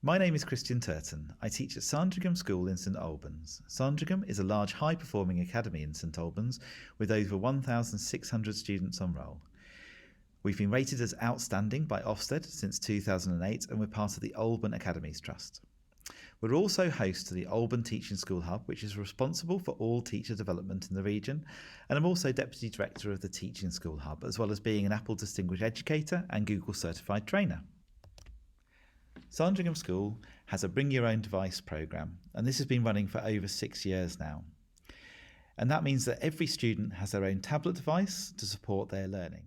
My name is Christian Turton. I teach at Sandringham School in St Albans. Sandringham is a large high-performing academy in St Albans with over 1,600 students on roll. We've been rated as outstanding by Ofsted since 2008 and we're part of the Alban Academies Trust. We're also host to the Alban Teaching School Hub, which is responsible for all teacher development in the region, and I'm also Deputy Director of the Teaching School Hub, as well as being an Apple Distinguished Educator and Google Certified Trainer. Sandringham School has a Bring Your Own Device programme, and this has been running for over 6 years now. And that means that every student has their own tablet device to support their learning.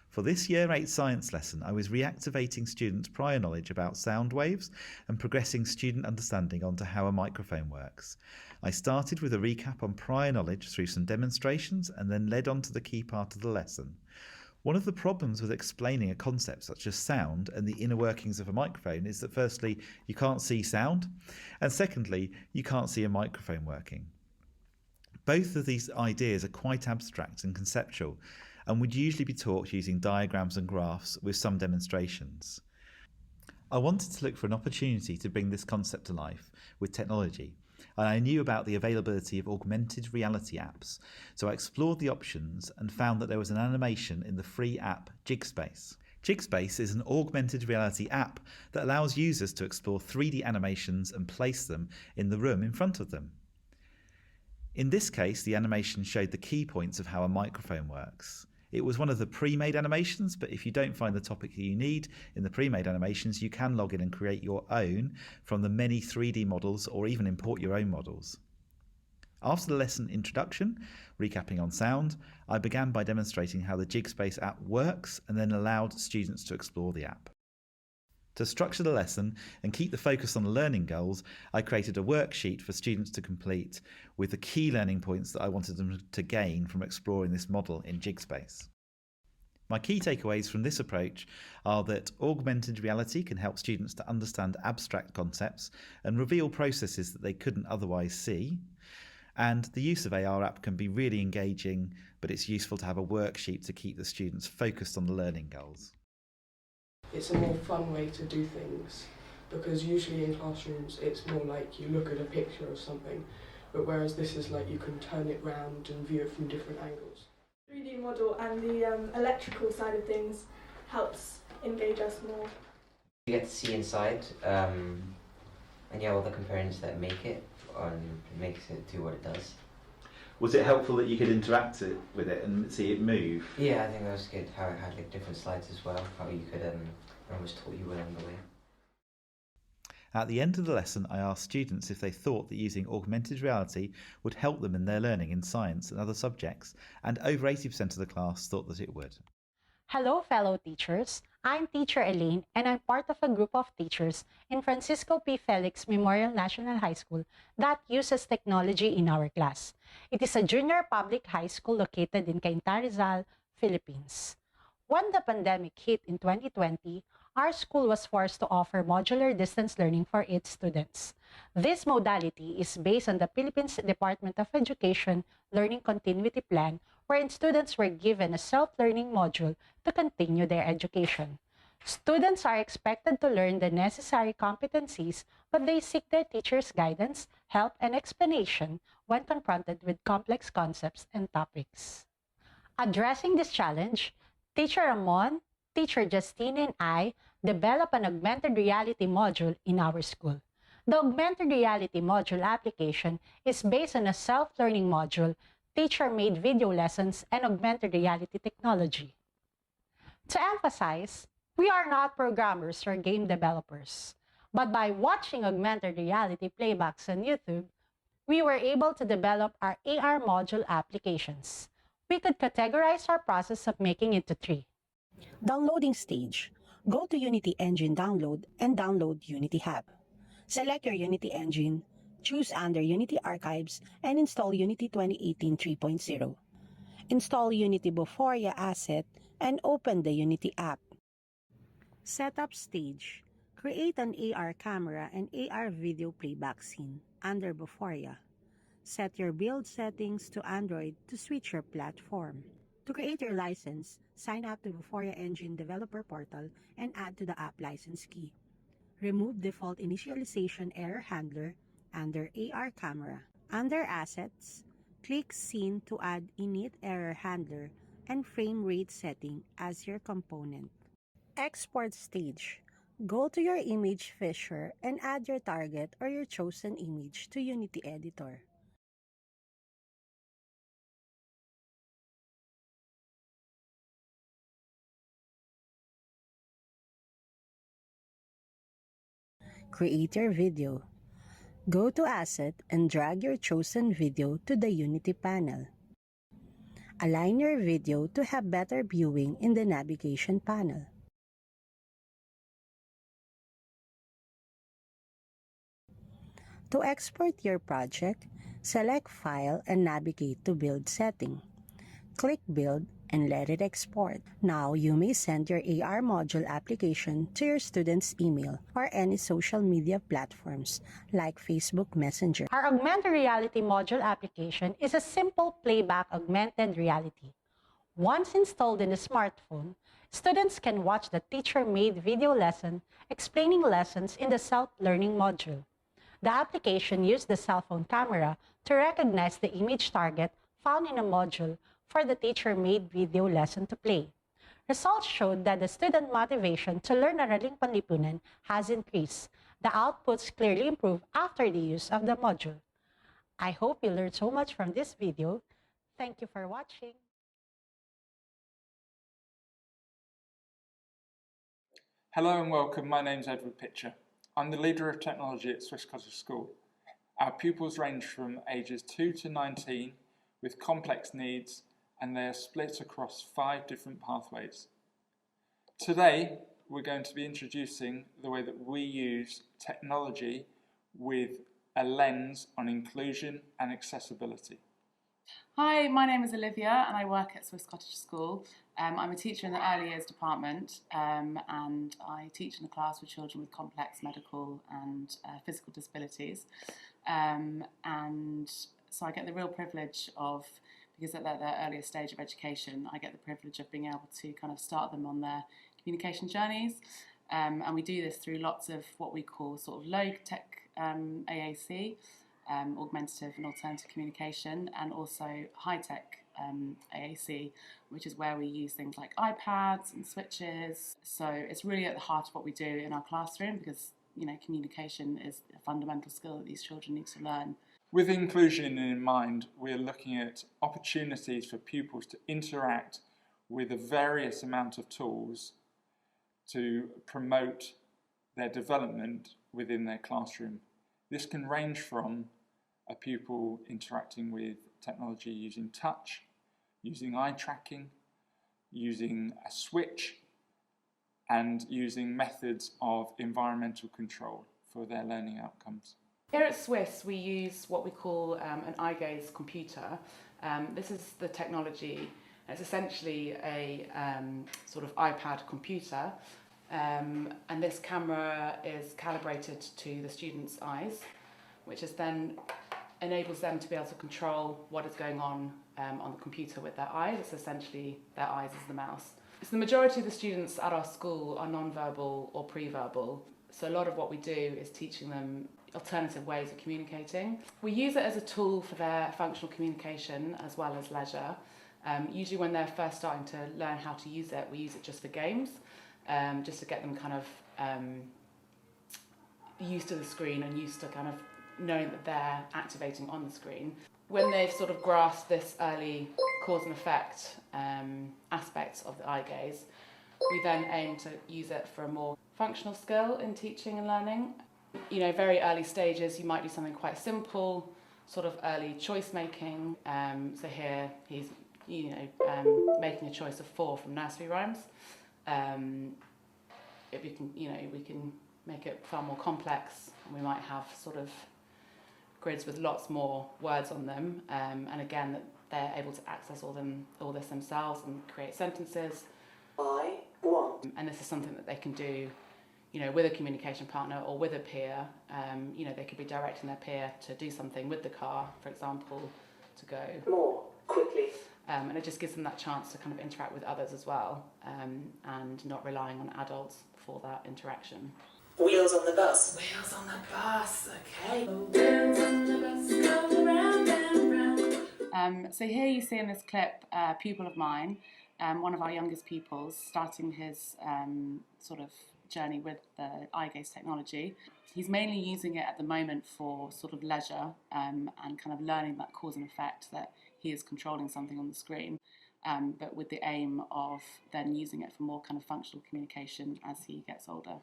For this Year 8 science lesson, I was reactivating students' prior knowledge about sound waves and progressing student understanding onto how a microphone works. I started with a recap on prior knowledge through some demonstrations and then led on to the key part of the lesson. One of the problems with explaining a concept such as sound and the inner workings of a microphone is that firstly, you can't see sound, and secondly, you can't see a microphone working. Both of these ideas are quite abstract and conceptual and would usually be taught using diagrams and graphs with some demonstrations. I wanted to look for an opportunity to bring this concept to life with technology, and I knew about the availability of augmented reality apps, so I explored the options and found that there was an animation in the free app Jigspace. Jigspace is an augmented reality app that allows users to explore 3D animations and place them in the room in front of them. In this case, the animation showed the key points of how a microphone works. It was one of the pre-made animations, but if you don't find the topic that you need in the pre-made animations, you can log in and create your own from the many 3D models or even import your own models. After the lesson introduction, recapping on sound, I began by demonstrating how the Jigspace app works and then allowed students to explore the app. To structure the lesson and keep the focus on the learning goals, I created a worksheet for students to complete with the key learning points that I wanted them to gain from exploring this model in Jigspace. My key takeaways from this approach are that augmented reality can help students to understand abstract concepts and reveal processes that they couldn't otherwise see, and the use of AR app can be really engaging, but it's useful to have a worksheet to keep the students focused on the learning goals. It's a more fun way to do things, because usually in classrooms it's more like you look at a picture of something, but whereas this is like you can turn it round and view it from different angles. 3D model and the electrical side of things helps engage us more. You get to see inside and all the components that make it and makes it do what it does. Was it helpful that you could interact with it and see it move? Yeah, I think that was good, how it had like different slides as well, how you could almost taught you along the way. At the end of the lesson, I asked students if they thought that using augmented reality would help them in their learning in science and other subjects, and over 80% of the class thought that it would. Hello, fellow teachers. I'm Teacher Elaine, and I'm part of a group of teachers in Francisco P. Felix Memorial National High School that uses technology in our class. It is a junior public high school located in Cainta, Rizal, Philippines. When the pandemic hit in 2020, our school was forced to offer modular distance learning for its students. This modality is based on the Philippines Department of Education Learning Continuity Plan, wherein students were given a self-learning module to continue their education. Students are expected to learn the necessary competencies, but they seek their teacher's guidance, help, and explanation when confronted with complex concepts and topics. Addressing this challenge, Teacher Ramon, Teacher Justine, and I developed an augmented reality module in our school. The augmented reality module application is based on a self-learning module, teacher-made video lessons, and augmented reality technology. To emphasize, we are not programmers or game developers, but by watching augmented reality playbacks on YouTube, we were able to develop our AR module applications. We could categorize our process of making into 3. Downloading stage. Go to Unity Engine Download and download Unity Hub. Select your Unity Engine, choose under Unity Archives, and install Unity 2018 3.0. Install Unity Buforia asset and open the Unity app. Setup stage. Create an AR camera and AR video playback scene under Buforia. Set your build settings to Android to switch your platform. To create your license, sign up to Buforia Engine Developer Portal and add to the app license key. Remove default initialization error handler under AR camera. Under Assets, click Scene to add init error handler and frame rate setting as your component. Export stage. Go to your image fisher and add your target or your chosen image to Unity Editor. Create your video. Go to Asset and drag your chosen video to the Unity panel. Align your video to have better viewing in the navigation panel. To export your project, select File and navigate to Build Setting. Click Build and let it export. Now you may send your AR module application to your students' email or any social media platforms like Facebook Messenger. Our augmented reality module application is a simple playback augmented reality. Once installed in a smartphone, students can watch the teacher-made video lesson explaining lessons in the self-learning module. The application used the cell phone camera to recognize the image target found in a module for the teacher-made video lesson to play. Results showed that the student motivation to learn Araling Panlipunan has increased. The outputs clearly improved after the use of the module. I hope you learned so much from this video. Thank you for watching. Hello and welcome, my name is Edward Pitcher. I'm the leader of technology at Swiss Cottage School. Our pupils range from ages 2 to 19 with complex needs, and they are split across 5 different pathways. Today we're going to be introducing the way that we use technology with a lens on inclusion and accessibility. Hi, my name is Olivia and I work at Swiss Cottage School. I'm a teacher in the early years department and I teach in a class with children with complex medical and physical disabilities. And so I get the real privilege of, because at their earliest stage of education, I get the privilege of being able to kind of start them on their communication journeys. And we do this through lots of what we call sort of low-tech AAC, augmentative and alternative communication, and also high-tech AAC, which is where we use things like iPads and switches. So it's really at the heart of what we do in our classroom, because communication is a fundamental skill that these children need to learn. With inclusion in mind, we're looking at opportunities for pupils to interact with a various amount of tools to promote their development within their classroom. This can range from a pupil interacting with technology using touch, using eye tracking, using a switch, and using methods of environmental control for their learning outcomes. Here at Swiss, we use what we call an eye gaze computer. This is the technology. It's essentially a sort of iPad computer, and this camera is calibrated to the student's eyes, which is then enables them to be able to control what is going on the computer with their eyes. It's essentially their eyes as the mouse. So the majority of the students at our school are non-verbal or pre-verbal. So a lot of what we do is teaching them alternative ways of communicating. We use it as a tool for their functional communication as well as leisure. Usually when they're first starting to learn how to use it, we use it just for games, just to get them kind of used to the screen and used to kind of knowing that they're activating on the screen. When they've sort of grasped this early cause and effect aspects of the eye gaze, we then aim to use it for a more functional skill in teaching and learning. Very early stages, you might do something quite simple, sort of early choice making. So here he's, making a choice of 4 from nursery rhymes. If we can make it far more complex, and we might have sort of grids with lots more words on them, and again that they're able to access all this themselves and create sentences. I want. And this is something that they can do, with a communication partner or with a peer. They could be directing their peer to do something with the car, for example, to go More quickly. And it just gives them that chance to kind of interact with others as well, and not relying on adults for that interaction. Wheels on the bus. Wheels on the bus, okay. Wheels on the bus go round and round. So here you see in this clip a pupil of mine, one of our youngest pupils, starting his sort of journey with the eye gaze technology. He's mainly using it at the moment for sort of leisure and kind of learning that cause and effect, that he is controlling something on the screen, but with the aim of then using it for more kind of functional communication as he gets older.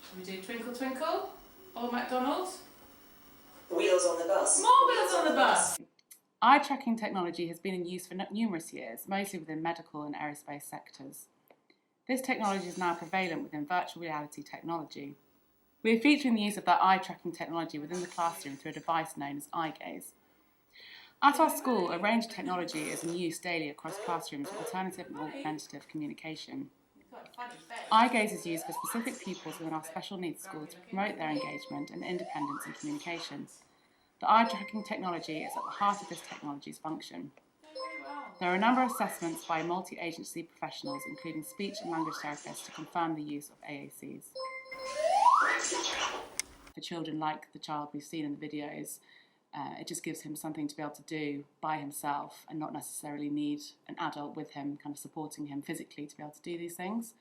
Should we do Twinkle Twinkle or McDonald's? Wheels on the bus. More wheels on the bus! Eye tracking technology has been in use for numerous years, mostly within medical and aerospace sectors. This technology is now prevalent within virtual reality technology. We are featuring the use of that eye tracking technology within the classroom through a device known as eye gaze. At our school, a range of technology is in use daily across classrooms for alternative and augmentative communication. Eye gaze is used for specific pupils within our special needs school to promote their engagement and independence in communication. The eye tracking technology is at the heart of this technology's function. There are a number of assessments by multi-agency professionals, including speech and language therapists, to confirm the use of AACs. For children like the child we've seen in the videos, it just gives him something to be able to do by himself and not necessarily need an adult with him, kind of supporting him physically to be able to do these things.